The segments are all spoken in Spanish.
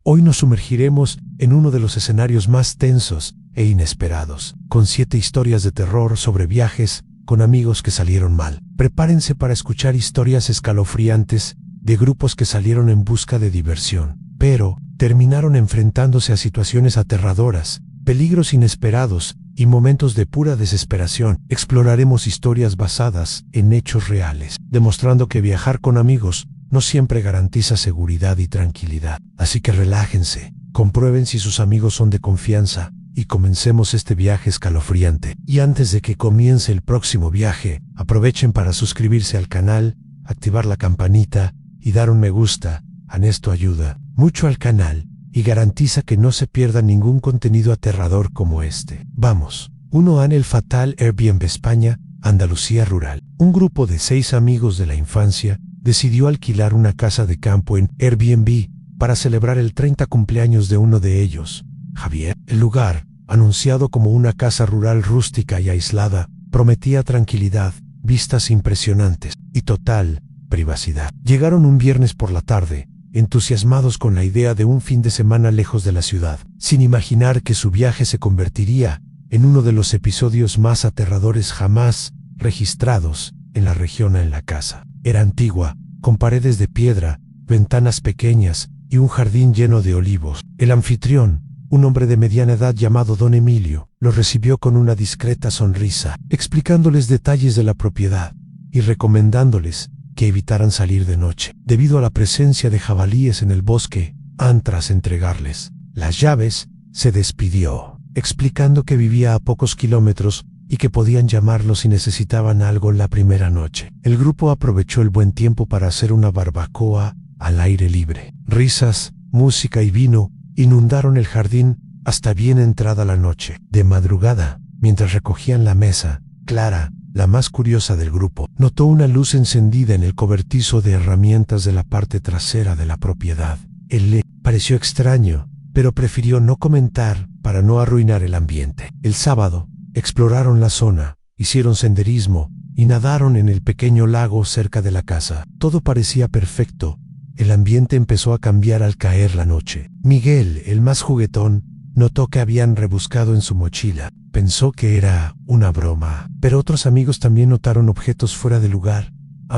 Hoy nos sumergiremos en uno de los escenarios más tensos e inesperados, con 7 historias de terror sobre viajes con amigos que salieron mal. Prepárense para escuchar historias escalofriantes de grupos que salieron en busca de diversión, pero terminaron enfrentándose a situaciones aterradoras, peligros inesperados y momentos de pura desesperación. Exploraremos historias basadas en hechos reales, demostrando que viajar con amigos no siempre garantiza seguridad y tranquilidad. Así que relájense, comprueben si sus amigos son de confianza y comencemos este viaje escalofriante. Y antes de que comience el próximo viaje, aprovechen para suscribirse al canal, activar la campanita y dar un me gusta. Esto ayuda mucho al canal y garantiza que no se pierda ningún contenido aterrador como este. Vamos. 1. En el fatal Airbnb España, Andalucía rural. Un grupo de 6 amigos de la infancia decidió alquilar una casa de campo en Airbnb para celebrar el 30 cumpleaños de uno de ellos, Javier. El lugar, anunciado como una casa rural rústica y aislada, prometía tranquilidad, vistas impresionantes y total privacidad. Llegaron un viernes por la tarde, entusiasmados con la idea de un fin de semana lejos de la ciudad, sin imaginar que su viaje se convertiría en uno de los episodios más aterradores jamás registrados en la región. En la casa era antigua, con paredes de piedra, ventanas pequeñas y un jardín lleno de olivos. El anfitrión, un hombre de mediana edad llamado Don Emilio, los recibió con una discreta sonrisa, explicándoles detalles de la propiedad y recomendándoles que evitaran salir de noche, debido a la presencia de jabalíes en el bosque. Tras entregarles las llaves, se despidió, explicando que vivía a pocos kilómetros y que podían llamarlo si necesitaban algo la primera noche. El grupo aprovechó el buen tiempo para hacer una barbacoa al aire libre. Risas, música y vino inundaron el jardín hasta bien entrada la noche. De madrugada, mientras recogían la mesa, Clara, la más curiosa del grupo, notó una luz encendida en el cobertizo de herramientas de la parte trasera de la propiedad. Él le pareció extraño, pero prefirió no comentar para no arruinar el ambiente. El sábado, exploraron la zona, hicieron senderismo y nadaron en el pequeño lago cerca de la casa. Todo parecía perfecto. El ambiente empezó a cambiar al caer la noche. Miguel, el más juguetón, notó que habían rebuscado en su mochila. Pensó que era una broma, pero otros amigos también notaron objetos fuera de lugar.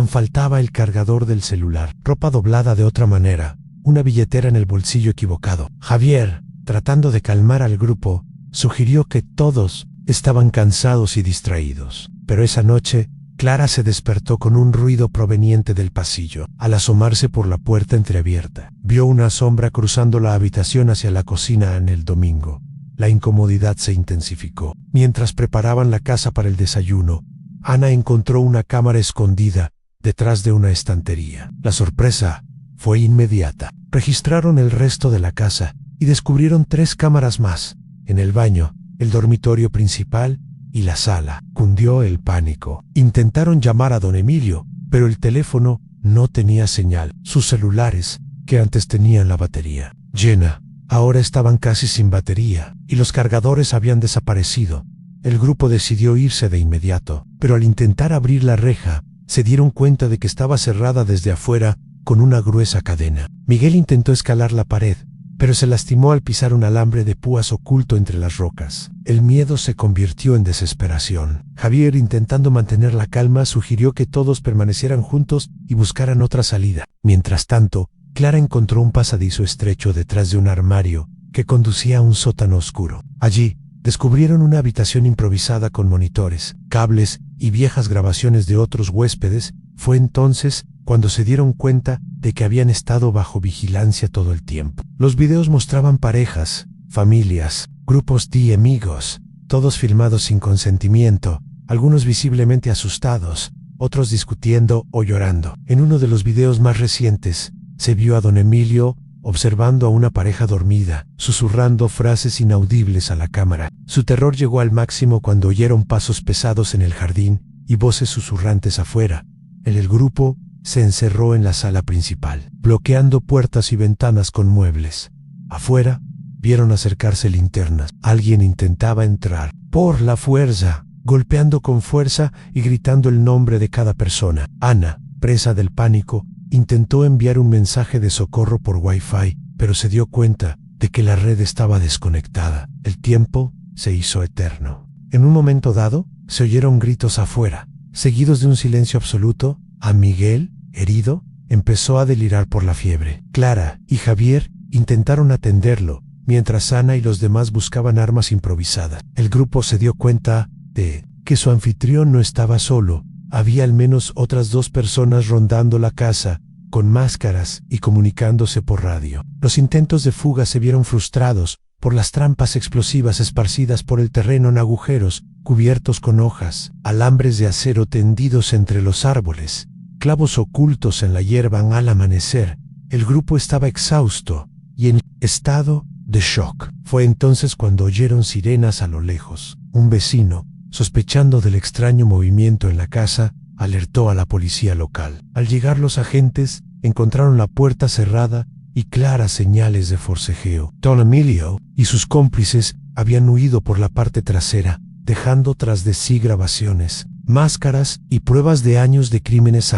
Faltaba el cargador del celular, ropa doblada de otra manera, una billetera en el bolsillo equivocado. Javier, tratando de calmar al grupo, sugirió que todos estaban cansados y distraídos. Pero esa noche, Clara se despertó con un ruido proveniente del pasillo. Al asomarse por la puerta entreabierta, vio una sombra cruzando la habitación hacia la cocina. En el domingo, la incomodidad se intensificó. Mientras preparaban la casa para el desayuno, Ana encontró una cámara escondida detrás de una estantería. La sorpresa fue inmediata. Registraron el resto de la casa y descubrieron 3 cámaras más: en el baño, el dormitorio principal y la sala. Cundió el pánico. Intentaron llamar a Don Emilio, pero el teléfono no tenía señal. Sus celulares, que antes tenían la batería llena, ahora estaban casi sin batería, y los cargadores habían desaparecido. El grupo decidió irse de inmediato, pero al intentar abrir la reja, se dieron cuenta de que estaba cerrada desde afuera con una gruesa cadena. Miguel intentó escalar la pared, pero se lastimó al pisar un alambre de púas oculto entre las rocas. El miedo se convirtió en desesperación. Javier, intentando mantener la calma, sugirió que todos permanecieran juntos y buscaran otra salida. Mientras tanto, Clara encontró un pasadizo estrecho detrás de un armario que conducía a un sótano oscuro. Allí, descubrieron una habitación improvisada con monitores, cables y viejas grabaciones de otros huéspedes. Fue entonces cuando se dieron cuenta de que habían estado bajo vigilancia todo el tiempo. Los videos mostraban parejas, familias, grupos de amigos, todos filmados sin consentimiento, algunos visiblemente asustados, otros discutiendo o llorando. En uno de los videos más recientes, se vio a Don Emilio observando a una pareja dormida, susurrando frases inaudibles a la cámara. Su terror llegó al máximo cuando oyeron pasos pesados en el jardín y voces susurrantes afuera. El grupo se encerró en la sala principal, bloqueando puertas y ventanas con muebles. Afuera, vieron acercarse linternas. Alguien intentaba entrar por la fuerza, golpeando con fuerza y gritando el nombre de cada persona. Ana, presa del pánico, intentó enviar un mensaje de socorro por Wi-Fi, pero se dio cuenta de que la red estaba desconectada. El tiempo se hizo eterno. En un momento dado, se oyeron gritos afuera, seguidos de un silencio absoluto. A Miguel, herido, empezó a delirar por la fiebre. Clara y Javier intentaron atenderlo, mientras Ana y los demás buscaban armas improvisadas. El grupo se dio cuenta de que su anfitrión no estaba solo. Había al menos otras 2 personas rondando la casa, con máscaras y comunicándose por radio. Los intentos de fuga se vieron frustrados por las trampas explosivas esparcidas por el terreno en agujeros, cubiertos con hojas, alambres de acero tendidos entre los árboles, clavos ocultos en la hierba. Al amanecer, el grupo estaba exhausto y en estado de shock. Fue entonces cuando oyeron sirenas a lo lejos. Un vecino, sospechando del extraño movimiento en la casa, alertó a la policía local. Al llegar los agentes, encontraron la puerta cerrada y claras señales de forcejeo. Don Emilio y sus cómplices habían huido por la parte trasera, dejando tras de sí grabaciones, máscaras y pruebas de años de crímenes.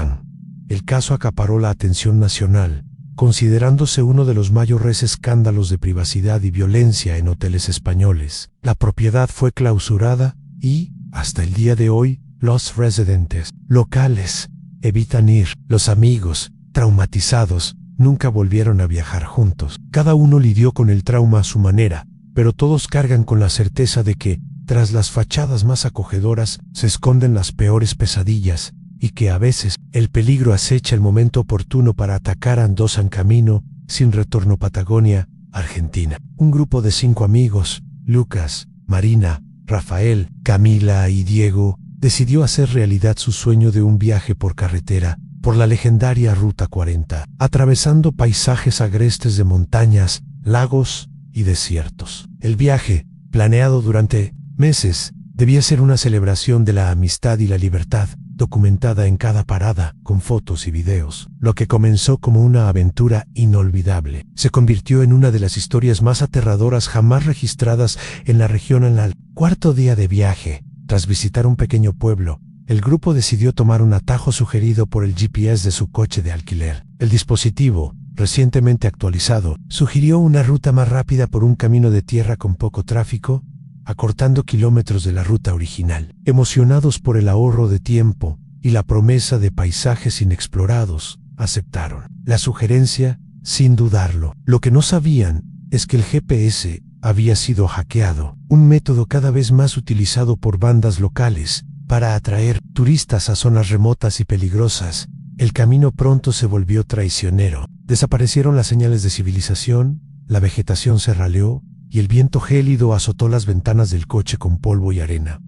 El caso acaparó la atención nacional, considerándose uno de los mayores escándalos de privacidad y violencia en hoteles españoles. La propiedad fue clausurada y, hasta el día de hoy, los residentes locales evitan ir. Los amigos, traumatizados, nunca volvieron a viajar juntos. Cada uno lidió con el trauma a su manera, pero todos cargan con la certeza de que, tras las fachadas más acogedoras, se esconden las peores pesadillas, y que a veces el peligro acecha el momento oportuno para atacar. Dos en camino, sin retorno. Patagonia, Argentina. Un grupo de 5 amigos, Lucas, Marina, Rafael, Camila y Diego, decidió hacer realidad su sueño de un viaje por carretera, por la legendaria Ruta 40, atravesando paisajes agrestes de montañas, lagos y desiertos. El viaje, planeado durante meses, debía ser una celebración de la amistad y la libertad, documentada en cada parada, con fotos y videos. Lo que comenzó como una aventura inolvidable, se convirtió en una de las historias más aterradoras jamás registradas en la región. En el 4.º día de viaje, tras visitar un pequeño pueblo, el grupo decidió tomar un atajo sugerido por el GPS de su coche de alquiler. El dispositivo, recientemente actualizado, sugirió una ruta más rápida por un camino de tierra con poco tráfico, acortando kilómetros de la ruta original. Emocionados por el ahorro de tiempo y la promesa de paisajes inexplorados, aceptaron la sugerencia sin dudarlo. Lo que no sabían es que el GPS había sido hackeado, un método cada vez más utilizado por bandas locales para atraer turistas a zonas remotas y peligrosas. El camino pronto se volvió traicionero. Desaparecieron las señales de civilización, la vegetación se raleó y el viento gélido azotó las ventanas del coche con polvo y arena.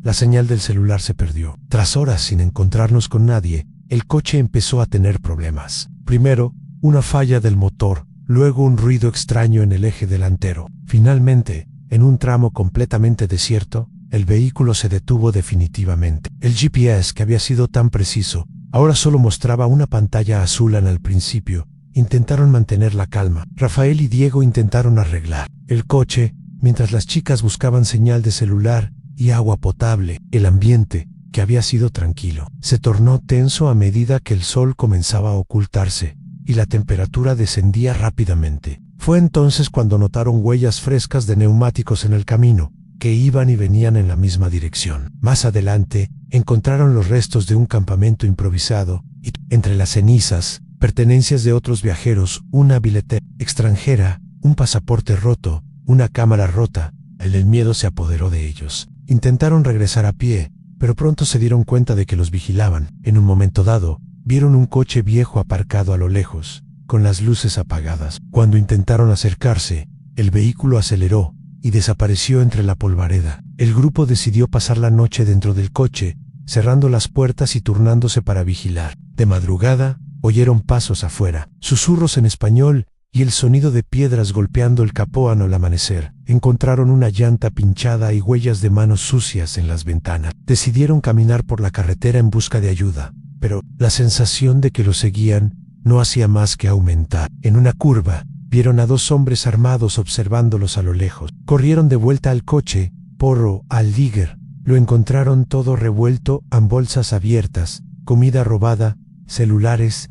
La señal del celular se perdió. Tras horas sin encontrarnos con nadie, el coche empezó a tener problemas. Primero, una falla del motor, luego un ruido extraño en el eje delantero. Finalmente, en un tramo completamente desierto, el vehículo se detuvo definitivamente. El GPS, que había sido tan preciso, ahora solo mostraba una pantalla azul al principio. Intentaron mantener la calma. Rafael y Diego intentaron arreglar el coche, mientras las chicas buscaban señal de celular y agua potable. El ambiente, que había sido tranquilo, se tornó tenso a medida que el sol comenzaba a ocultarse y la temperatura descendía rápidamente. Fue entonces cuando notaron huellas frescas de neumáticos en el camino, que iban y venían en la misma dirección. Más adelante, encontraron los restos de un campamento improvisado y, entre las cenizas, pertenencias de otros viajeros, una billetera extranjera, un pasaporte roto, una cámara rota. El miedo se apoderó de ellos. Intentaron regresar a pie, pero pronto se dieron cuenta de que los vigilaban. En un momento dado, vieron un coche viejo aparcado a lo lejos, con las luces apagadas. Cuando intentaron acercarse, el vehículo aceleró y desapareció entre la polvareda. El grupo decidió pasar la noche dentro del coche, cerrando las puertas y turnándose para vigilar. De madrugada, oyeron pasos afuera, susurros en español y el sonido de piedras golpeando el capó. Al amanecer, encontraron una llanta pinchada y huellas de manos sucias en las ventanas. Decidieron caminar por la carretera en busca de ayuda, pero la sensación de que los seguían no hacía más que aumentar. En una curva, vieron a 2 hombres armados observándolos a lo lejos. Corrieron de vuelta al coche. Porro, al digger, lo encontraron todo revuelto, en bolsas abiertas, comida robada, celulares.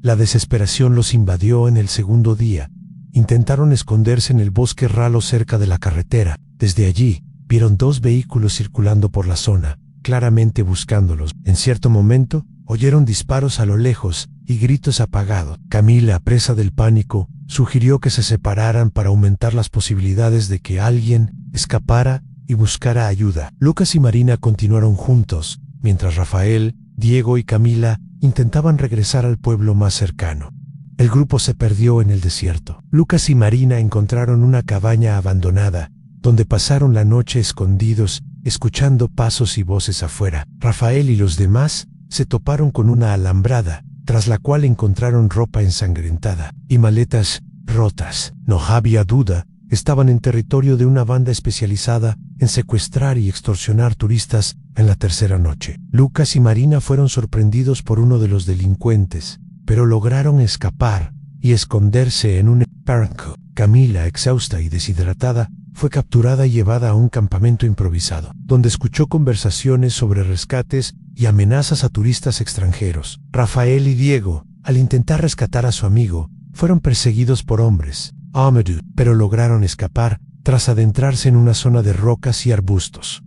La desesperación los invadió en el segundo día, Intentaron esconderse en el bosque ralo cerca de la carretera. Desde allí, vieron 2 vehículos circulando por la zona, claramente buscándolos. En cierto momento, oyeron disparos a lo lejos y gritos apagados. Camila, presa del pánico, sugirió que se separaran para aumentar las posibilidades de que alguien escapara y buscara ayuda. Lucas y Marina continuaron juntos, mientras Rafael, Diego y Camila intentaban regresar al pueblo más cercano. El grupo se perdió en el desierto. Lucas y Marina encontraron una cabaña abandonada, donde pasaron la noche escondidos, escuchando pasos y voces afuera. Rafael y los demás se toparon con una alambrada, tras la cual encontraron ropa ensangrentada y maletas rotas. No había duda, estaban en territorio de una banda especializada en secuestrar y extorsionar turistas en la tercera noche. Lucas y Marina fueron sorprendidos por uno de los delincuentes, pero lograron escapar y esconderse en un barranco. Camila, exhausta y deshidratada, fue capturada y llevada a un campamento improvisado, donde escuchó conversaciones sobre rescates y amenazas a turistas extranjeros. Rafael y Diego, al intentar rescatar a su amigo, fueron perseguidos por hombres Amadou, pero lograron escapar tras adentrarse en una zona de rocas y arbustos.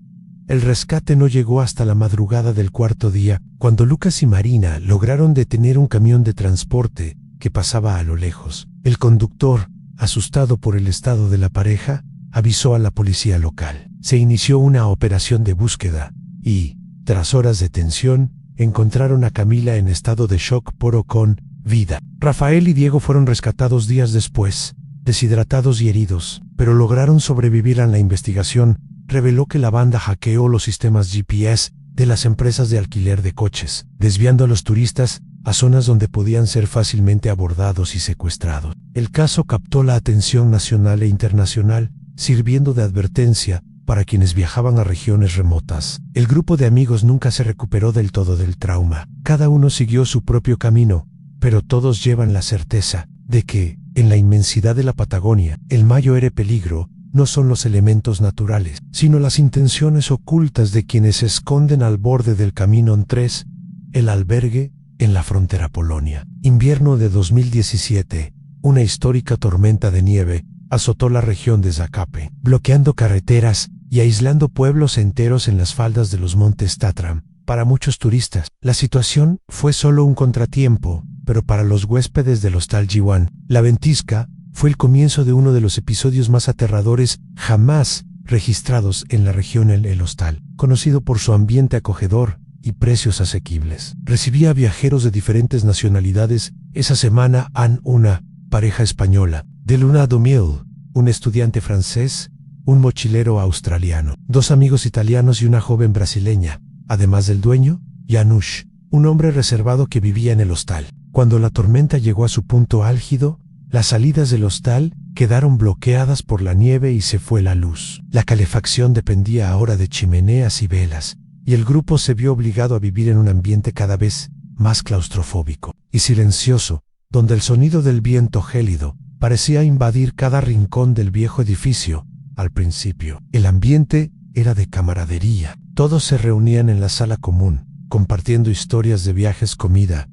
El rescate no llegó hasta la madrugada del cuarto día, cuando Lucas y Marina lograron detener un camión de transporte que pasaba a lo lejos. El conductor, asustado por el estado de la pareja, avisó a la policía local. Se inició una operación de búsqueda y, tras horas de tensión, encontraron a Camila en estado de shock pero con vida. Rafael y Diego fueron rescatados días después, deshidratados y heridos, pero lograron sobrevivir a la investigación. Reveló que la banda hackeó los sistemas GPS de las empresas de alquiler de coches, desviando a los turistas a zonas donde podían ser fácilmente abordados y secuestrados. El caso captó la atención nacional e internacional, sirviendo de advertencia para quienes viajaban a regiones remotas. El grupo de amigos nunca se recuperó del todo del trauma. Cada uno siguió su propio camino, pero todos llevan la certeza de que, en la inmensidad de la Patagonia, el mayor peligro no son los elementos naturales, sino las intenciones ocultas de quienes se esconden al borde del camino 3, el albergue en la frontera Polonia. Invierno de 2017, una histórica tormenta de nieve azotó la región de Zacape, bloqueando carreteras y aislando pueblos enteros en las faldas de los montes Tatram. Para muchos turistas, la situación fue solo un contratiempo, pero para los huéspedes del hostal Jiwan, la ventisca fue el comienzo de uno de los episodios más aterradores jamás registrados en la región. El hostal, conocido por su ambiente acogedor y precios asequibles, recibía viajeros de diferentes nacionalidades. Esa semana una pareja española, de Luna Domil, un estudiante francés, un mochilero australiano, 2 amigos italianos y una joven brasileña, además del dueño, Janusz, un hombre reservado que vivía en el hostal. Cuando la tormenta llegó a su punto álgido, las salidas del hostal quedaron bloqueadas por la nieve y se fue la luz. La calefacción dependía ahora de chimeneas y velas, y el grupo se vio obligado a vivir en un ambiente cada vez más claustrofóbico y silencioso, donde el sonido del viento gélido parecía invadir cada rincón del viejo edificio. Al principio, el ambiente era de camaradería. Todos se reunían en la sala común, compartiendo historias de viajes, comida,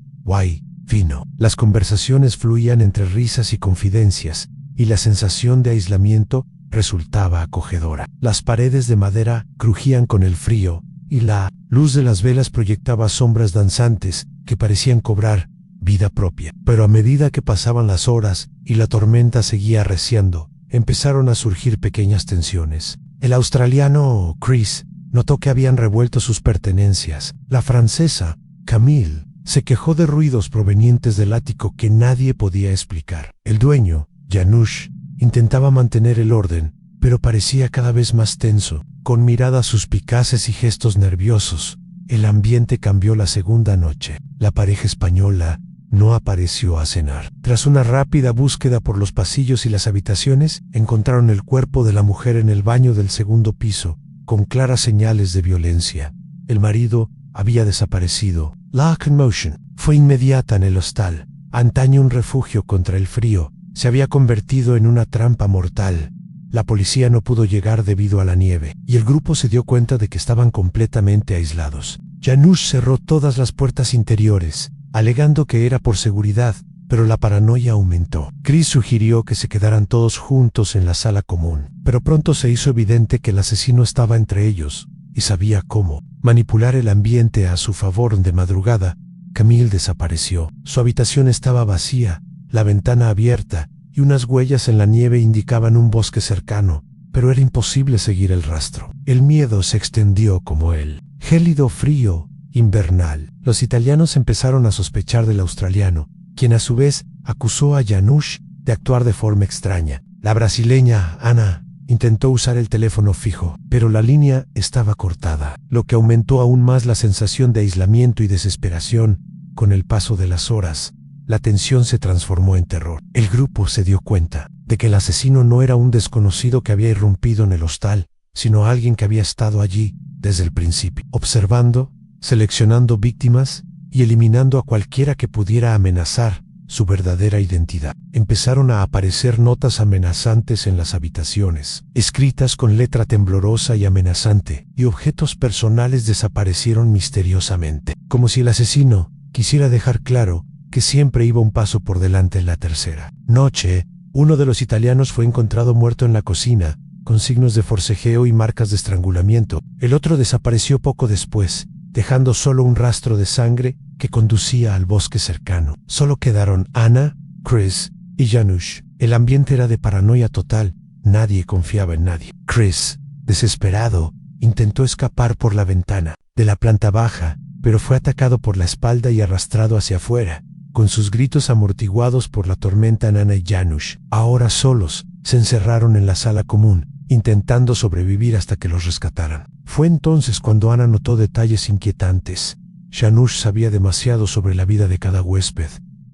vino. Las conversaciones fluían entre risas y confidencias, y la sensación de aislamiento resultaba acogedora. Las paredes de madera crujían con el frío, y la luz de las velas proyectaba sombras danzantes que parecían cobrar vida propia. Pero a medida que pasaban las horas y la tormenta seguía arreciando, empezaron a surgir pequeñas tensiones. El australiano Chris notó que habían revuelto sus pertenencias. La francesa, Camille, se quejó de ruidos provenientes del ático que nadie podía explicar. El dueño, Janusz, intentaba mantener el orden, pero parecía cada vez más tenso. Con miradas suspicaces y gestos nerviosos, el ambiente cambió la segunda noche. La pareja española no apareció a cenar. Tras una rápida búsqueda por los pasillos y las habitaciones, encontraron el cuerpo de la mujer en el baño del segundo piso, con claras señales de violencia. El marido había desaparecido. La conmoción fue inmediata en el hostal. Antaño un refugio contra el frío, se había convertido en una trampa mortal. La policía no pudo llegar debido a la nieve, y el grupo se dio cuenta de que estaban completamente aislados. Janusz cerró todas las puertas interiores, alegando que era por seguridad, pero la paranoia aumentó. Chris sugirió que se quedaran todos juntos en la sala común, pero pronto se hizo evidente que el asesino estaba entre ellos y sabía cómo manipular el ambiente a su favor. De madrugada, Camille desapareció. Su habitación estaba vacía, la ventana abierta y unas huellas en la nieve indicaban un bosque cercano, pero era imposible seguir el rastro. El miedo se extendió como el gélido frío invernal. Los italianos empezaron a sospechar del australiano, quien a su vez acusó a Janusz de actuar de forma extraña. La brasileña, Ana, intentó usar el teléfono fijo, pero la línea estaba cortada, lo que aumentó aún más la sensación de aislamiento y desesperación. Con el paso de las horas, la tensión se transformó en terror. El grupo se dio cuenta de que el asesino no era un desconocido que había irrumpido en el hostal, sino alguien que había estado allí desde el principio, observando, seleccionando víctimas y eliminando a cualquiera que pudiera amenazar su verdadera identidad. Empezaron a aparecer notas amenazantes en las habitaciones, escritas con letra temblorosa y amenazante, y objetos personales desaparecieron misteriosamente, como si el asesino quisiera dejar claro que siempre iba un paso por delante. En la tercera noche, uno de los italianos fue encontrado muerto en la cocina, con signos de forcejeo y marcas de estrangulamiento. El otro desapareció poco después, dejando solo un rastro de sangre que conducía al bosque cercano. Solo quedaron Ana, Chris y Janusz. El ambiente era de paranoia total, nadie confiaba en nadie. Chris, desesperado, intentó escapar por la ventana de la planta baja, pero fue atacado por la espalda y arrastrado hacia afuera, con sus gritos amortiguados por la tormenta. Ana y Janusz, ahora solos, se encerraron en la sala común, intentando sobrevivir hasta que los rescataran. Fue entonces cuando Ana notó detalles inquietantes. Janusz sabía demasiado sobre la vida de cada huésped,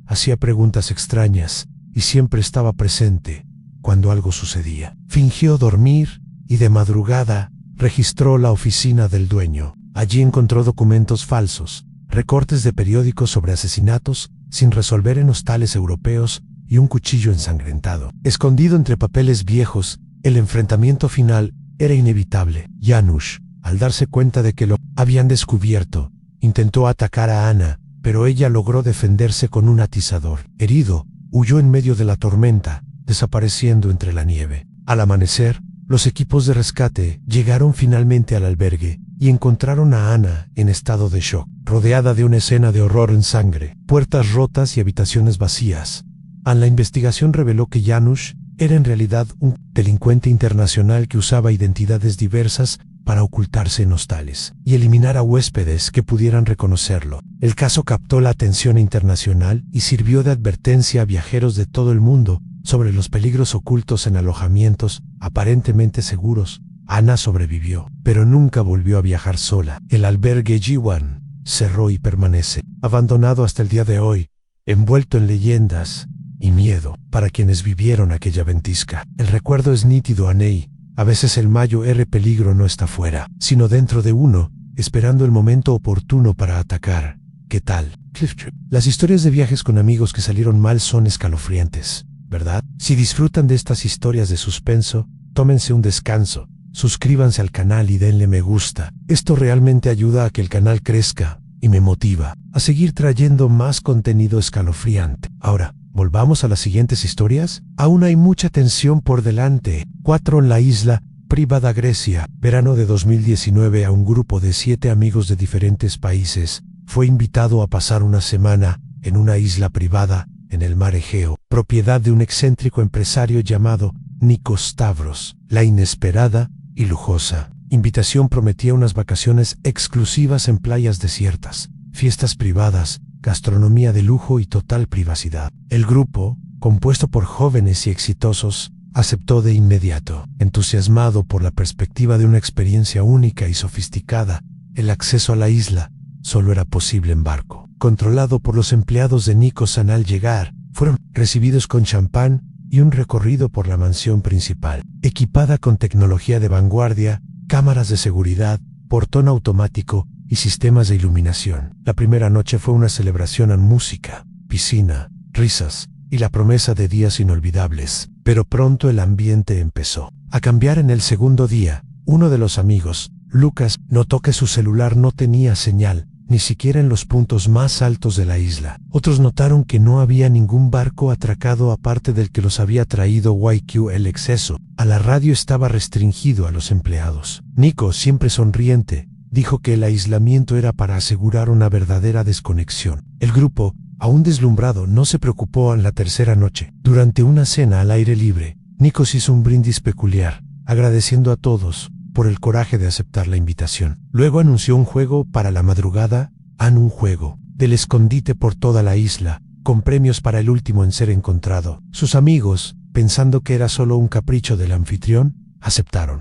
hacía preguntas extrañas y siempre estaba presente cuando algo sucedía. Fingió dormir y de madrugada registró la oficina del dueño. Allí encontró documentos falsos, recortes de periódicos sobre asesinatos sin resolver en hostales europeos y un cuchillo ensangrentado. Escondido entre papeles viejos, el enfrentamiento final era inevitable. Janusz, al darse cuenta de que lo habían descubierto, intentó atacar a Ana, pero ella logró defenderse con un atizador. Herido, huyó en medio de la tormenta, desapareciendo entre la nieve. Al amanecer, los equipos de rescate llegaron finalmente al albergue y encontraron a Ana en estado de shock, rodeada de una escena de horror en sangre, puertas rotas y habitaciones vacías. La investigación reveló que Janusz era en realidad un delincuente internacional que usaba identidades diversas para ocultarse en hostales y eliminar a huéspedes que pudieran reconocerlo. El caso captó la atención internacional y sirvió de advertencia a viajeros de todo el mundo sobre los peligros ocultos en alojamientos aparentemente seguros. Ana sobrevivió, pero nunca volvió a viajar sola. El albergue G1 cerró y permanece abandonado hasta el día de hoy, envuelto en leyendas y miedo para quienes vivieron aquella ventisca. El recuerdo es nítido, Anei. A veces el mayor peligro no está fuera, sino dentro de uno, esperando el momento oportuno para atacar. ¿Qué tal? Las historias de viajes con amigos que salieron mal son escalofriantes, ¿verdad? Si disfrutan de estas historias de suspenso, tómense un descanso, suscríbanse al canal y denle me gusta. Esto realmente ayuda a que el canal crezca y me motiva a seguir trayendo más contenido escalofriante. Ahora, volvamos a las siguientes historias. Aún hay mucha tensión por delante. 4. En la isla privada Grecia. Verano de 2019. A un grupo de 7 amigos de diferentes países fue invitado a pasar una semana en una isla privada en el mar Egeo, propiedad de un excéntrico empresario llamado Nikos Stavros. La inesperada y lujosa invitación prometía unas vacaciones exclusivas en playas desiertas, fiestas privadas, gastronomía de lujo y total privacidad. El grupo, compuesto por jóvenes y exitosos, aceptó de inmediato. Entusiasmado por la perspectiva de una experiencia única y sofisticada, el acceso a la isla solo era posible en barco. Controlado por los empleados de Nikos, al llegar, fueron recibidos con champán y un recorrido por la mansión principal, equipada con tecnología de vanguardia, cámaras de seguridad, portón automático y sistemas de iluminación. La primera noche fue una celebración en música, piscina, risas y la promesa de días inolvidables. Pero pronto el ambiente empezó a cambiar. En el segundo día, uno de los amigos, Lucas, notó que su celular no tenía señal ni siquiera en los puntos más altos de la isla. Otros notaron que no había ningún barco atracado aparte del que los había traído YQ. El acceso a la radio estaba restringido a los empleados. Nico, siempre sonriente, dijo que el aislamiento era para asegurar una verdadera desconexión. El grupo, aún deslumbrado, no se preocupó en la tercera noche. Durante una cena al aire libre, Nikos hizo un brindis peculiar, agradeciendo a todos por el coraje de aceptar la invitación. Luego anunció un juego para la madrugada, un juego del escondite por toda la isla, con premios para el último en ser encontrado. Sus amigos, pensando que era solo un capricho del anfitrión, aceptaron.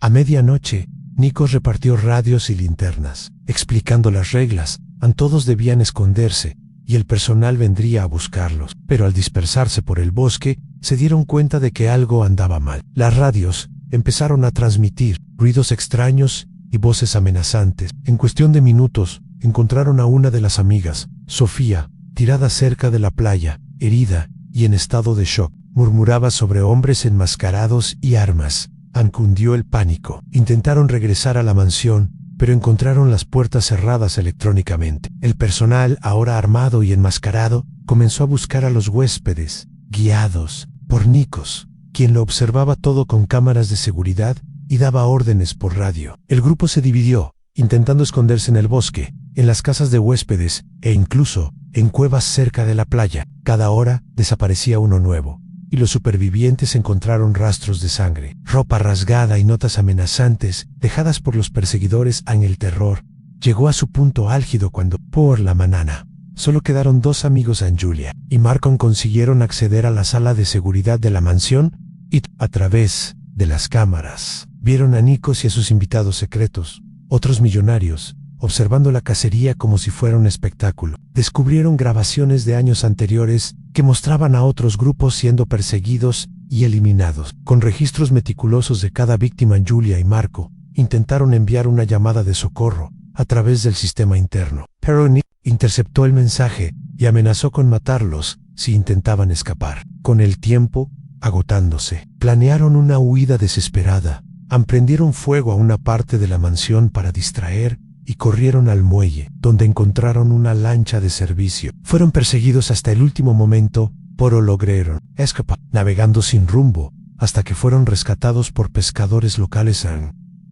A medianoche, Nikos repartió radios y linternas, explicando las reglas. Todos debían esconderse, y el personal vendría a buscarlos. Pero al dispersarse por el bosque, se dieron cuenta de que algo andaba mal. Las radios empezaron a transmitir ruidos extraños y voces amenazantes. En cuestión de minutos, encontraron a una de las amigas, Sofía, tirada cerca de la playa, herida y en estado de shock. Murmuraba sobre hombres enmascarados y armas. Cundió el pánico. Intentaron regresar a la mansión, pero encontraron las puertas cerradas electrónicamente. El personal, ahora armado y enmascarado, comenzó a buscar a los huéspedes, guiados por Nikos, quien lo observaba todo con cámaras de seguridad y daba órdenes por radio. El grupo se dividió, intentando esconderse en el bosque, en las casas de huéspedes e incluso en cuevas cerca de la playa. Cada hora desaparecía uno nuevo, y los supervivientes encontraron rastros de sangre, ropa rasgada y notas amenazantes dejadas por los perseguidores. El terror llegó a su punto álgido cuando, por la mañana, solo quedaron dos amigos. Julia y Marcon consiguieron acceder a la sala de seguridad de la mansión y, a través de las cámaras, vieron a Nikos y a sus invitados secretos, otros millonarios, observando la cacería como si fuera un espectáculo. Descubrieron grabaciones de años anteriores que mostraban a otros grupos siendo perseguidos y eliminados. Con registros meticulosos de cada víctima, Julia y Marco intentaron enviar una llamada de socorro a través del sistema interno, pero Nick interceptó el mensaje y amenazó con matarlos si intentaban escapar. Con el tiempo agotándose, planearon una huida desesperada. Prendieron fuego a una parte de la mansión para distraer y corrieron al muelle, donde encontraron una lancha de servicio. Fueron perseguidos hasta el último momento, pero lograron escapar, navegando sin rumbo, hasta que fueron rescatados por pescadores locales.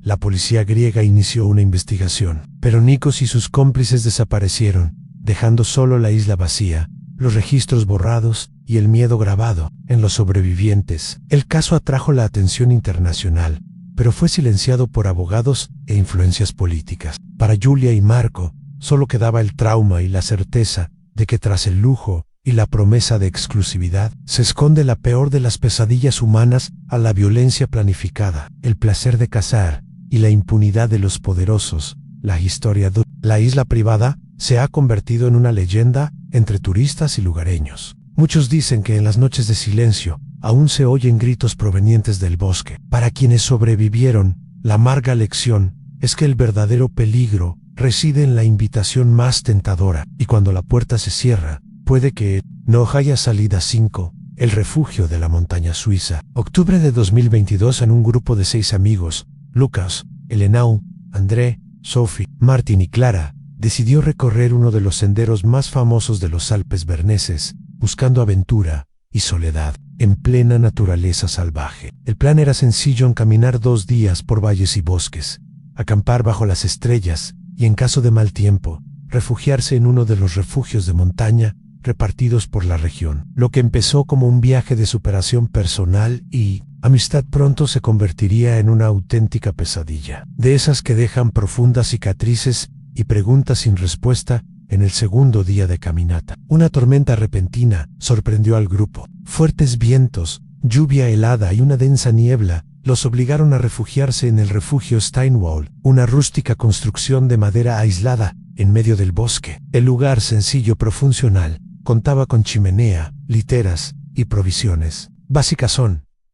La policía griega inició una investigación, pero Nikos y sus cómplices desaparecieron, dejando solo la isla vacía, los registros borrados y el miedo grabado en los sobrevivientes. El caso atrajo la atención internacional, pero fue silenciado por abogados e influencias políticas. Para Julia y Marco, solo quedaba el trauma y la certeza de que tras el lujo y la promesa de exclusividad, se esconde la peor de las pesadillas humanas, a la violencia planificada, el placer de cazar y la impunidad de los poderosos. La historia de la isla privada se ha convertido en una leyenda entre turistas y lugareños. Muchos dicen que en las noches de silencio aún se oyen gritos provenientes del bosque. Para quienes sobrevivieron, la amarga lección es que el verdadero peligro reside en la invitación más tentadora, y cuando la puerta se cierra, puede que no haya salida. 5. El refugio de la montaña suiza. Octubre de 2022. En un grupo de 6 amigos, Lucas, Elenau, André, Sophie, Martin y Clara, decidió recorrer uno de los senderos más famosos de los Alpes berneses, buscando aventura y soledad en plena naturaleza salvaje. El plan era sencillo: caminar 2 días por valles y bosques, acampar bajo las estrellas y, en caso de mal tiempo, refugiarse en uno de los refugios de montaña repartidos por la región. Lo que empezó como un viaje de superación personal y amistad pronto se convertiría en una auténtica pesadilla, de esas que dejan profundas cicatrices y preguntas sin respuesta. En el segundo día de caminata, una tormenta repentina sorprendió al grupo. Fuertes vientos, lluvia helada y una densa niebla los obligaron a refugiarse en el refugio Steinwall, una rústica construcción de madera aislada en medio del bosque. El lugar, sencillo pero funcional, contaba con chimenea, literas y provisiones básicas.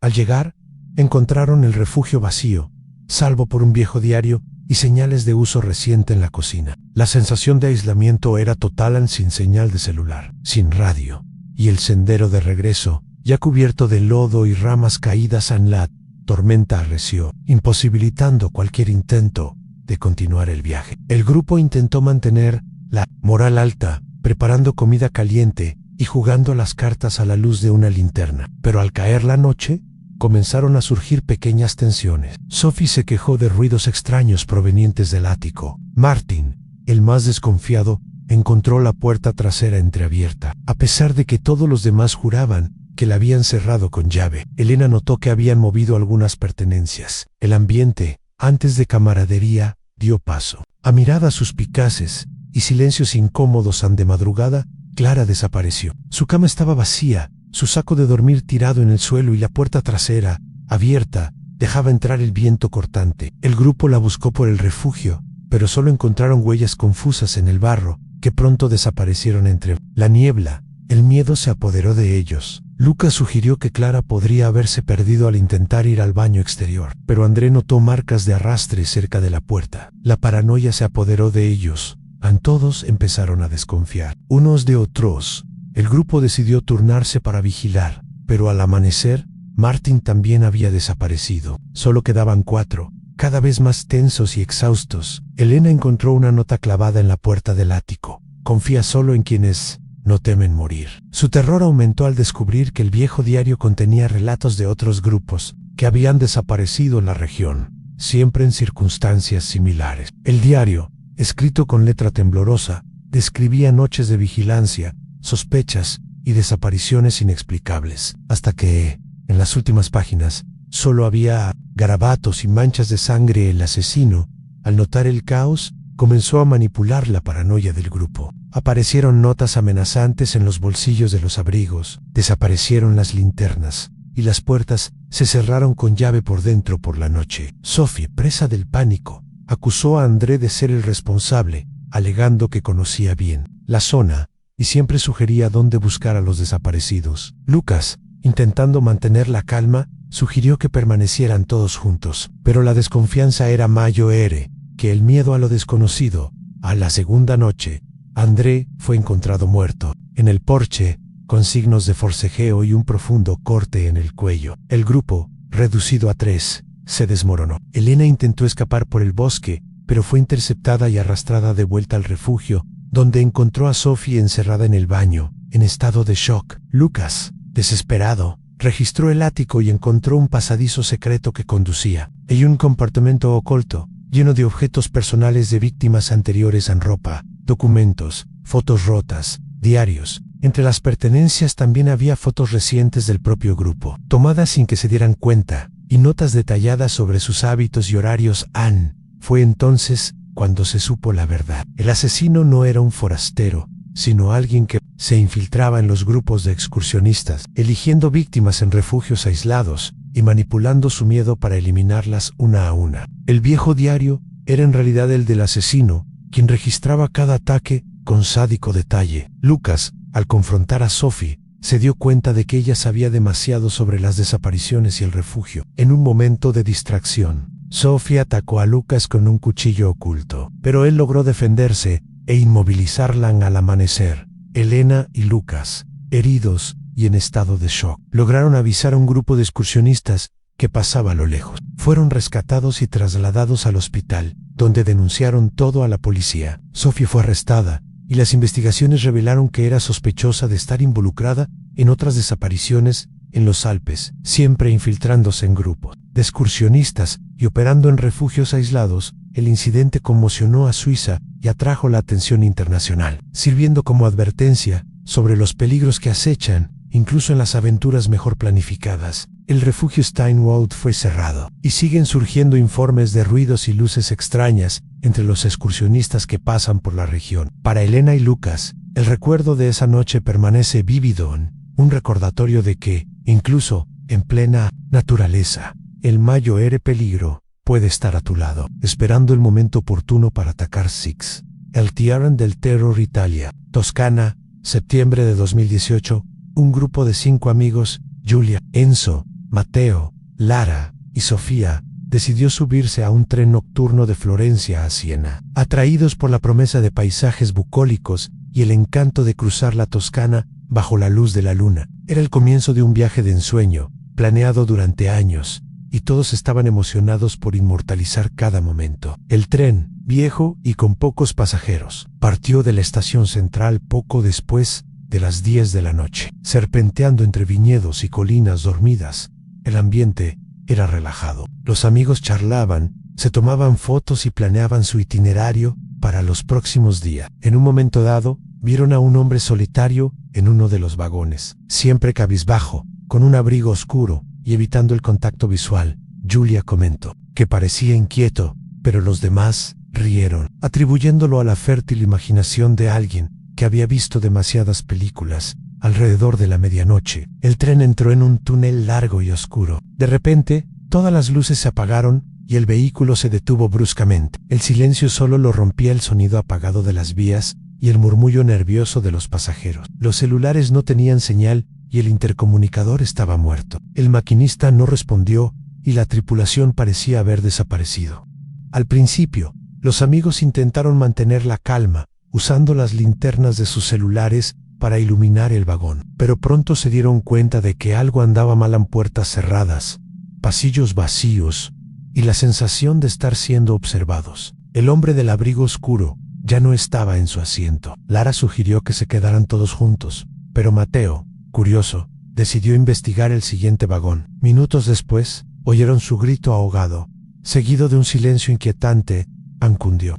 Al llegar, encontraron el refugio vacío, salvo por un viejo diario y señales de uso reciente en la cocina. La sensación de aislamiento era total, sin señal de celular, sin radio, y el sendero de regreso, ya cubierto de lodo y ramas caídas. La tormenta arreció, imposibilitando cualquier intento de continuar el viaje. El grupo intentó mantener la moral alta, preparando comida caliente y jugando las cartas a la luz de una linterna. Pero al caer la noche, comenzaron a surgir pequeñas tensiones. Sophie se quejó de ruidos extraños provenientes del ático. Martin, el más desconfiado, encontró la puerta trasera entreabierta, a pesar de que todos los demás juraban que la habían cerrado con llave. Elena notó que habían movido algunas pertenencias. El ambiente, antes de camaradería, dio paso a miradas suspicaces y silencios incómodos. De madrugada, Clara desapareció. Su cama estaba vacía, su saco de dormir tirado en el suelo y la puerta trasera, abierta, dejaba entrar el viento cortante. El grupo la buscó por el refugio, pero solo encontraron huellas confusas en el barro, que pronto desaparecieron entre la niebla. El miedo se apoderó de ellos. Lucas sugirió que Clara podría haberse perdido al intentar ir al baño exterior, pero André notó marcas de arrastre cerca de la puerta. La paranoia se apoderó de ellos. Todos empezaron a desconfiar unos de otros. El grupo decidió turnarse para vigilar, pero al amanecer, Martin también había desaparecido. Solo quedaban 4, cada vez más tensos y exhaustos. Elena encontró una nota clavada en la puerta del ático. Confía solo en quienes no temen morir. Su terror aumentó al descubrir que el viejo diario contenía relatos de otros grupos que habían desaparecido en la región, siempre en circunstancias similares. El diario, escrito con letra temblorosa, describía noches de vigilancia, sospechas y desapariciones inexplicables, hasta que, en las últimas páginas, solo había garabatos y manchas de sangre. El asesino, al notar el caos, comenzó a manipular la paranoia del grupo. Aparecieron notas amenazantes en los bolsillos de los abrigos, desaparecieron las linternas, y las puertas se cerraron con llave por dentro por la noche. Sophie, presa del pánico, acusó a André de ser el responsable, alegando que conocía bien la zona y siempre sugería dónde buscar a los desaparecidos. Lucas, intentando mantener la calma, sugirió que permanecieran todos juntos, pero la desconfianza era mayor que el miedo a lo desconocido. A la segunda noche, André fue encontrado muerto en el porche, con signos de forcejeo y un profundo corte en el cuello. El grupo, reducido a 3, se desmoronó. Elena intentó escapar por el bosque, pero fue interceptada y arrastrada de vuelta al refugio, donde encontró a Sophie encerrada en el baño, en estado de shock. Lucas, desesperado, registró el ático y encontró un pasadizo secreto que conducía y un compartimento oculto, lleno de objetos personales de víctimas anteriores en ropa, documentos, fotos rotas, diarios. Entre las pertenencias también había fotos recientes del propio grupo, tomadas sin que se dieran cuenta, y notas detalladas sobre sus hábitos y horarios. Fue entonces cuando se supo la verdad. El asesino no era un forastero, sino alguien que se infiltraba en los grupos de excursionistas, eligiendo víctimas en refugios aislados y manipulando su miedo para eliminarlas una a una. El viejo diario era en realidad el del asesino, quien registraba cada ataque con sádico detalle. Lucas, al confrontar a Sophie, se dio cuenta de que ella sabía demasiado sobre las desapariciones y el refugio. En un momento de distracción, Sophie atacó a Lucas con un cuchillo oculto, pero él logró defenderse e inmovilizarla. Al amanecer, Elena y Lucas, heridos y en estado de shock, lograron avisar a un grupo de excursionistas que pasaba a lo lejos. Fueron rescatados y trasladados al hospital, donde denunciaron todo a la policía. Sophie fue arrestada, y las investigaciones revelaron que era sospechosa de estar involucrada en otras desapariciones en los Alpes, siempre infiltrándose en grupos de excursionistas y operando en refugios aislados. El incidente conmocionó a Suiza y atrajo la atención internacional, sirviendo como advertencia sobre los peligros que acechan, incluso en las aventuras mejor planificadas. El refugio Steinwald fue cerrado, y siguen surgiendo informes de ruidos y luces extrañas entre los excursionistas que pasan por la región. Para Elena y Lucas, el recuerdo de esa noche permanece vívido, un recordatorio de que, incluso en plena naturaleza, el mayor peligro puede estar a tu lado, esperando el momento oportuno para atacar. Six. El Tiran del Terror, Italia, Toscana, septiembre de 2018. Un grupo de 5 amigos, Giulia, Enzo, Matteo, Lara y Sofía, decidió subirse a un tren nocturno de Florencia a Siena, atraídos por la promesa de paisajes bucólicos y el encanto de cruzar la Toscana bajo la luz de la luna. Era el comienzo de un viaje de ensueño, planeado durante años, y todos estaban emocionados por inmortalizar cada momento. El tren, viejo y con pocos pasajeros, partió de la estación central poco después de las 10 de la noche. Serpenteando entre viñedos y colinas dormidas, el ambiente era relajado. Los amigos charlaban, se tomaban fotos y planeaban su itinerario para los próximos días. En un momento dado, vieron a un hombre solitario en uno de los vagones, siempre cabizbajo, con un abrigo oscuro y evitando el contacto visual. Julia comentó que parecía inquieto, pero los demás rieron, atribuyéndolo a la fértil imaginación de alguien que había visto demasiadas películas. Alrededor de la medianoche, el tren entró en un túnel largo y oscuro. De repente, todas las luces se apagaron y el vehículo se detuvo bruscamente. El silencio solo lo rompía el sonido apagado de las vías y el murmullo nervioso de los pasajeros. Los celulares no tenían señal y el intercomunicador estaba muerto. El maquinista no respondió y la tripulación parecía haber desaparecido. Al principio, los amigos intentaron mantener la calma, usando las linternas de sus celulares para iluminar el vagón, pero pronto se dieron cuenta de que algo andaba mal. En puertas cerradas, pasillos vacíos y la sensación de estar siendo observados. El hombre del abrigo oscuro ya no estaba en su asiento. Lara sugirió que se quedaran todos juntos, pero Mateo, curioso, decidió investigar el siguiente vagón. Minutos después, oyeron su grito ahogado, seguido de un silencio inquietante. Ancundió.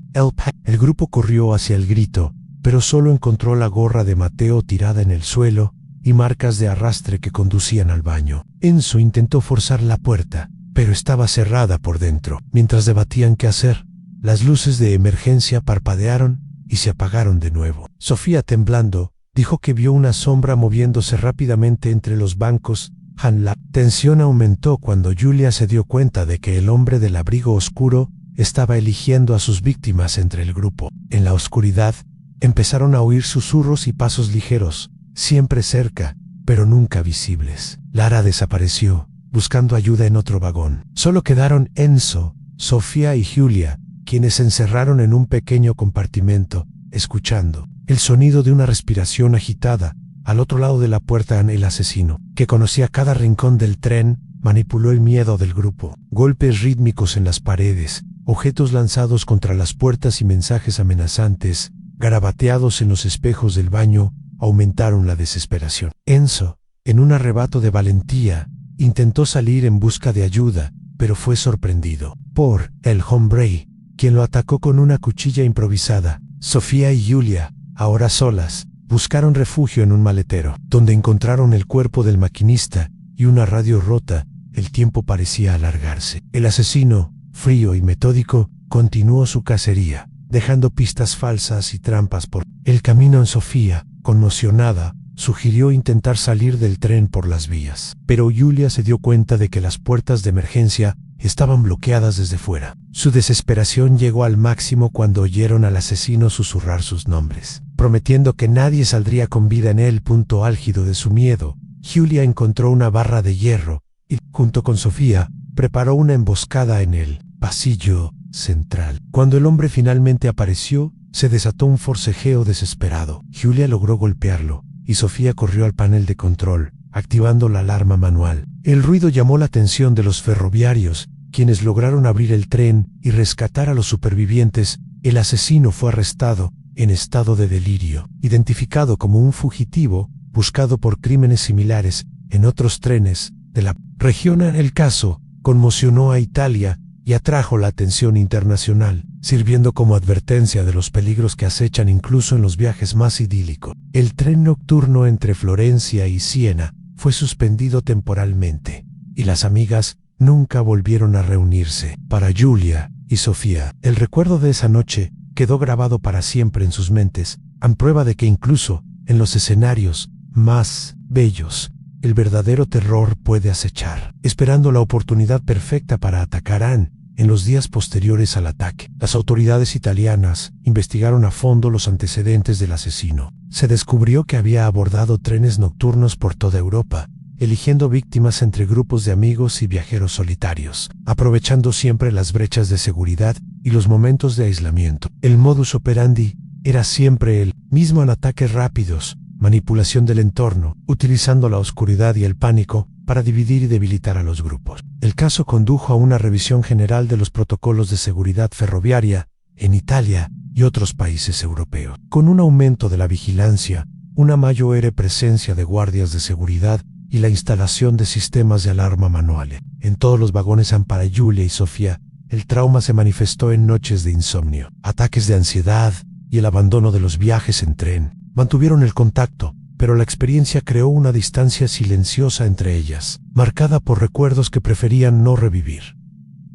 El grupo corrió hacia el grito, pero solo encontró la gorra de Mateo tirada en el suelo y marcas de arrastre que conducían al baño. Enzo intentó forzar la puerta, pero estaba cerrada por dentro. Mientras debatían qué hacer, las luces de emergencia parpadearon y se apagaron de nuevo. Sofía, temblando, dijo que vio una sombra moviéndose rápidamente entre los bancos. La tensión aumentó cuando Julia se dio cuenta de que el hombre del abrigo oscuro estaba eligiendo a sus víctimas entre el grupo. En la oscuridad, empezaron a oír susurros y pasos ligeros, siempre cerca, pero nunca visibles. Lara desapareció, buscando ayuda en otro vagón. Solo quedaron Enzo, Sofía y Julia, quienes se encerraron en un pequeño compartimento, escuchando el sonido de una respiración agitada. Al otro lado de la puerta, el asesino, que conocía cada rincón del tren, manipuló el miedo del grupo. Golpes rítmicos en las paredes, objetos lanzados contra las puertas y mensajes amenazantes, garabateados en los espejos del baño, aumentaron la desesperación. Enzo, en un arrebato de valentía, intentó salir en busca de ayuda, pero fue sorprendido por el hombre, quien lo atacó con una cuchilla improvisada. Sofía y Julia, ahora solas, buscaron refugio en un maletero, donde encontraron el cuerpo del maquinista y una radio rota. El tiempo parecía alargarse. El asesino, frío y metódico, continuó su cacería, dejando pistas falsas y trampas por el camino. En Sofía, conmocionada, sugirió intentar salir del tren por las vías, pero Julia se dio cuenta de que las puertas de emergencia estaban bloqueadas desde fuera. Su desesperación llegó al máximo cuando oyeron al asesino susurrar sus nombres, prometiendo que nadie saldría con vida. En el punto álgido de su miedo, Julia encontró una barra de hierro y, junto con Sofía, preparó una emboscada en el pasillo central. Cuando el hombre finalmente apareció, se desató un forcejeo desesperado. Julia logró golpearlo, y Sofía corrió al panel de control, activando la alarma manual. El ruido llamó la atención de los ferroviarios, quienes lograron abrir el tren y rescatar a los supervivientes. El asesino fue arrestado, en estado de delirio, identificado como un fugitivo, buscado por crímenes similares en otros trenes de la región. El caso conmocionó a Italia y atrajo la atención internacional, sirviendo como advertencia de los peligros que acechan incluso en los viajes más idílicos. El tren nocturno entre Florencia y Siena fue suspendido temporalmente, y las amigas nunca volvieron a reunirse. Para Julia y Sofía, el recuerdo de esa noche quedó grabado para siempre en sus mentes, a prueba de que incluso en los escenarios más bellos, el verdadero terror puede acechar, esperando la oportunidad perfecta para atacar. En los días posteriores al ataque, las autoridades italianas investigaron a fondo los antecedentes del asesino. Se descubrió que había abordado trenes nocturnos por toda Europa, eligiendo víctimas entre grupos de amigos y viajeros solitarios, aprovechando siempre las brechas de seguridad y los momentos de aislamiento. El modus operandi era siempre el mismo: en ataques rápidos, manipulación del entorno, utilizando la oscuridad y el pánico para dividir y debilitar a los grupos. El caso condujo a una revisión general de los protocolos de seguridad ferroviaria en Italia y otros países europeos. Con un aumento de la vigilancia, una mayor presencia de guardias de seguridad y la instalación de sistemas de alarma manuales. En todos los vagones para Giulia y Sofía, el trauma se manifestó en noches de insomnio, ataques de ansiedad y el abandono de los viajes en tren. Mantuvieron el contacto, pero la experiencia creó una distancia silenciosa entre ellas, marcada por recuerdos que preferían no revivir.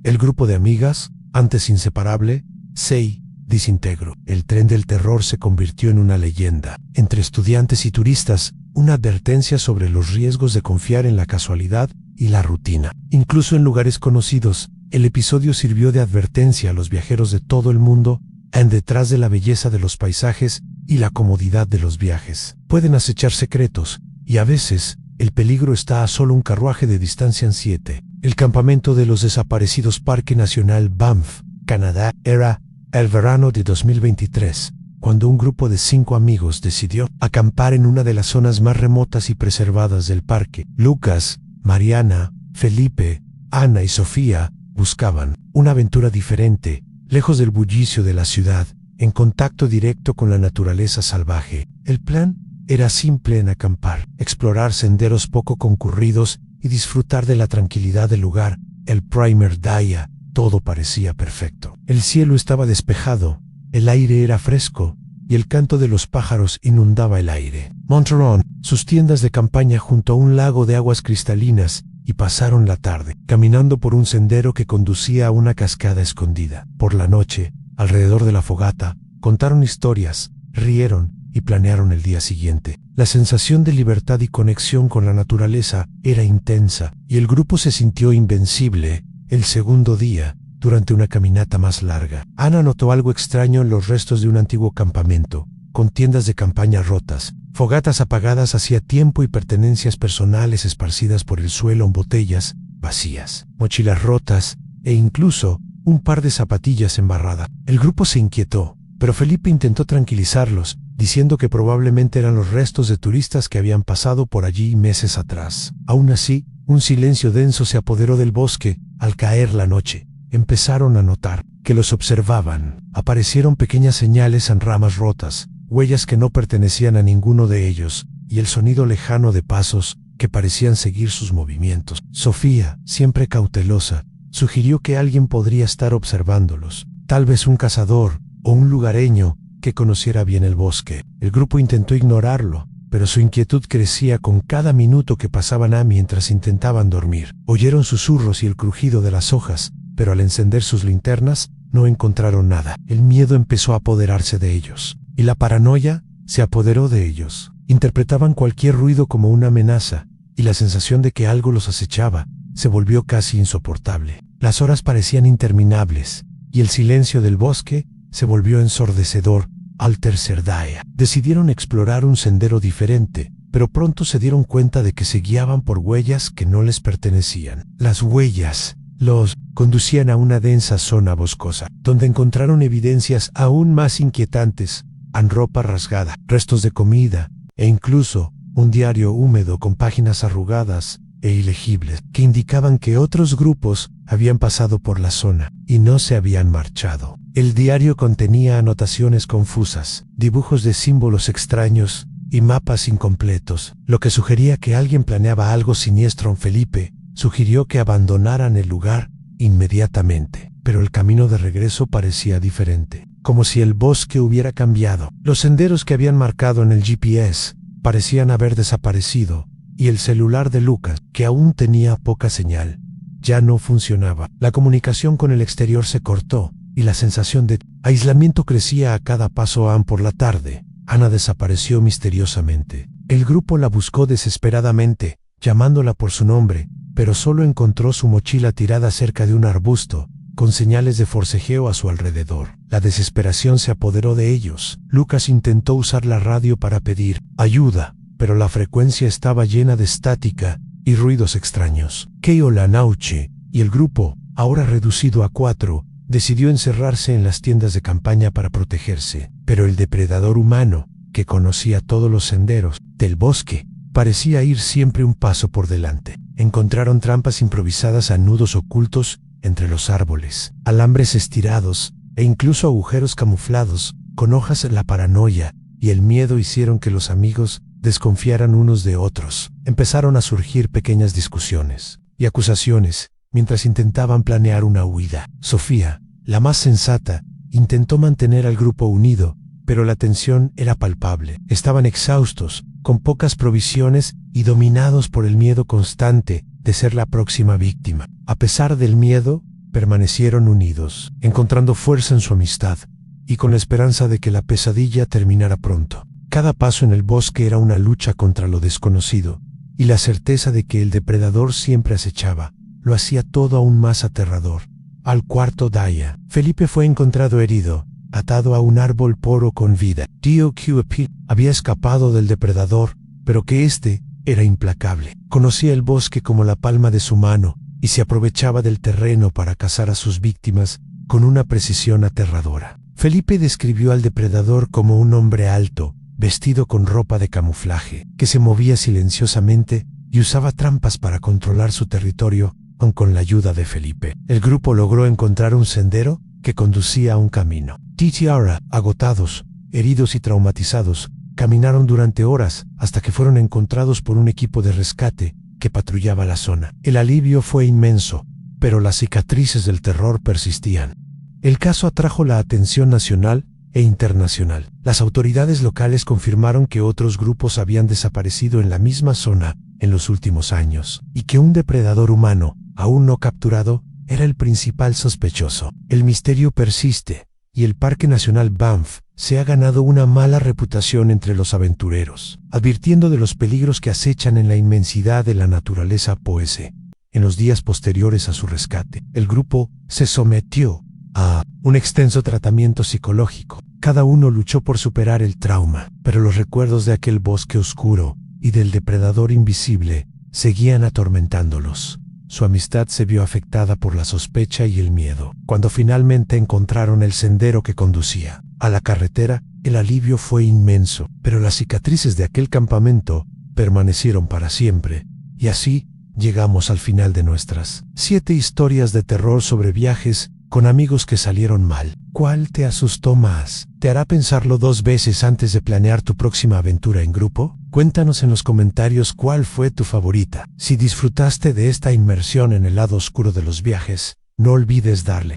El grupo de amigas, antes inseparable, se desintegró. El tren del terror se convirtió en una leyenda. Entre estudiantes y turistas, una advertencia sobre los riesgos de confiar en la casualidad y la rutina. Incluso en lugares conocidos, el episodio sirvió de advertencia a los viajeros de todo el mundo detrás de la belleza de los paisajes y la comodidad de los viajes. Pueden acechar secretos, y a veces, el peligro está a solo un carruaje de distancia en 7. El campamento de los desaparecidos Parque Nacional Banff, Canadá, era el verano de 2023, cuando un grupo de 5 amigos decidió acampar en una de las zonas más remotas y preservadas del parque. Lucas, Mariana, Felipe, Ana y Sofía buscaban una aventura diferente, lejos del bullicio de la ciudad, en contacto directo con la naturaleza salvaje. El plan era simple en acampar, explorar senderos poco concurridos y disfrutar de la tranquilidad del lugar. El primer día, todo parecía perfecto. El cielo estaba despejado, el aire era fresco y el canto de los pájaros inundaba el aire. Montaron sus tiendas de campaña junto a un lago de aguas cristalinas y pasaron la tarde, caminando por un sendero que conducía a una cascada escondida. Por la noche, alrededor de la fogata, contaron historias, rieron y planearon el día siguiente. La sensación de libertad y conexión con la naturaleza era intensa, y el grupo se sintió invencible. El segundo día, durante una caminata más larga, Ana notó algo extraño en los restos de un antiguo campamento, con tiendas de campaña rotas, fogatas apagadas hacía tiempo y pertenencias personales esparcidas por el suelo en botellas vacías, mochilas rotas e incluso un par de zapatillas embarradas. El grupo se inquietó, pero Felipe intentó tranquilizarlos, diciendo que probablemente eran los restos de turistas que habían pasado por allí meses atrás. Aún así, un silencio denso se apoderó del bosque. Al caer la noche, empezaron a notar que los observaban. Aparecieron pequeñas señales en ramas rotas, huellas que no pertenecían a ninguno de ellos, y el sonido lejano de pasos que parecían seguir sus movimientos. Sofía, siempre cautelosa, sugirió que alguien podría estar observándolos, tal vez un cazador o un lugareño que conociera bien el bosque. El grupo intentó ignorarlo, pero su inquietud crecía con cada minuto que pasaban mientras intentaban dormir. Oyeron susurros y el crujido de las hojas, pero al encender sus linternas, no encontraron nada. El miedo empezó a apoderarse de ellos, y la paranoia se apoderó de ellos. Interpretaban cualquier ruido como una amenaza, y la sensación de que algo los acechaba se volvió casi insoportable. Las horas parecían interminables, y el silencio del bosque se volvió ensordecedor. Al tercer día, decidieron explorar un sendero diferente, pero pronto se dieron cuenta de que se guiaban por huellas que no les pertenecían. Las huellas los conducían a una densa zona boscosa, donde encontraron evidencias aún más inquietantes, ropa rasgada, restos de comida, e incluso un diario húmedo con páginas arrugadas e ilegibles, que indicaban que otros grupos habían pasado por la zona y no se habían marchado. El diario contenía anotaciones confusas, dibujos de símbolos extraños y mapas incompletos, lo que sugería que alguien planeaba algo siniestro. Felipe sugirió que abandonaran el lugar inmediatamente, pero el camino de regreso parecía diferente, como si el bosque hubiera cambiado. Los senderos que habían marcado en el GPS parecían haber desaparecido, y el celular de Lucas, que aún tenía poca señal, ya no funcionaba. La comunicación con el exterior se cortó, y la sensación de aislamiento crecía a cada paso. Por la tarde, Ana desapareció misteriosamente. El grupo la buscó desesperadamente, llamándola por su nombre, pero solo encontró su mochila tirada cerca de un arbusto, con señales de forcejeo a su alrededor. La desesperación se apoderó de ellos. Lucas intentó usar la radio para pedir ayuda, pero la frecuencia estaba llena de estática y ruidos extraños. Keo la noche, y el grupo, ahora reducido a 4, decidió encerrarse en las tiendas de campaña para protegerse, pero el depredador humano, que conocía todos los senderos del bosque, parecía ir siempre un paso por delante. encontraron trampas improvisadas a nudos ocultos entre los árboles, alambres estirados e incluso agujeros camuflados con hojas. La paranoia y el miedo hicieron que los amigos desconfiaran unos de otros. Empezaron a surgir pequeñas discusiones y acusaciones mientras intentaban planear una huida. Sofía, la más sensata, intentó mantener al grupo unido, pero la tensión era palpable. Estaban exhaustos, con pocas provisiones y dominados por el miedo constante de ser la próxima víctima. A pesar del miedo, permanecieron unidos, encontrando fuerza en su amistad y con la esperanza de que la pesadilla terminara pronto. Cada paso en el bosque era una lucha contra lo desconocido, y la certeza de que el depredador siempre acechaba lo hacía todo aún más aterrador. Al cuarto día, Felipe fue encontrado herido, atado a un árbol poro con vida. Tío QP había escapado del depredador, pero que éste era implacable. Conocía el bosque como la palma de su mano y se aprovechaba del terreno para cazar a sus víctimas con una precisión aterradora. Felipe describió al depredador como un hombre alto, vestido con ropa de camuflaje, que se movía silenciosamente y usaba trampas para controlar su territorio, aun con la ayuda de Felipe. El grupo logró encontrar un sendero que conducía a un camino. Titi y Ara, agotados, heridos y traumatizados, caminaron durante horas hasta que fueron encontrados por un equipo de rescate que patrullaba la zona. El alivio fue inmenso, pero las cicatrices del terror persistían. El caso atrajo la atención nacional e internacional. Las autoridades locales confirmaron que otros grupos habían desaparecido en la misma zona en los últimos años, y que un depredador humano, aún no capturado, era el principal sospechoso. El misterio persiste, y el Parque Nacional Banff se ha ganado una mala reputación entre los aventureros, advirtiendo de los peligros que acechan en la inmensidad de la naturaleza poese. En los días posteriores a su rescate, el grupo se sometió a un extenso tratamiento psicológico. Cada uno luchó por superar el trauma, pero los recuerdos de aquel bosque oscuro y del depredador invisible seguían atormentándolos. Su amistad se vio afectada por la sospecha y el miedo. Cuando finalmente encontraron el sendero que conducía a la carretera, el alivio fue inmenso, pero las cicatrices de aquel campamento permanecieron para siempre, y así llegamos al final de nuestras 7 historias de terror sobre viajes con amigos que salieron mal. ¿Cuál te asustó más? ¿Te hará pensarlo 2 veces antes de planear tu próxima aventura en grupo? Cuéntanos en los comentarios cuál fue tu favorita. Si disfrutaste de esta inmersión en el lado oscuro de los viajes, no olvides darle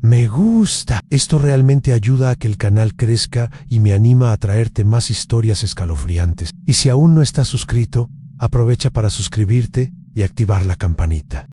me gusta. Esto realmente ayuda a que el canal crezca y me anima a traerte más historias escalofriantes. Y si aún no estás suscrito, aprovecha para suscribirte y activar la campanita.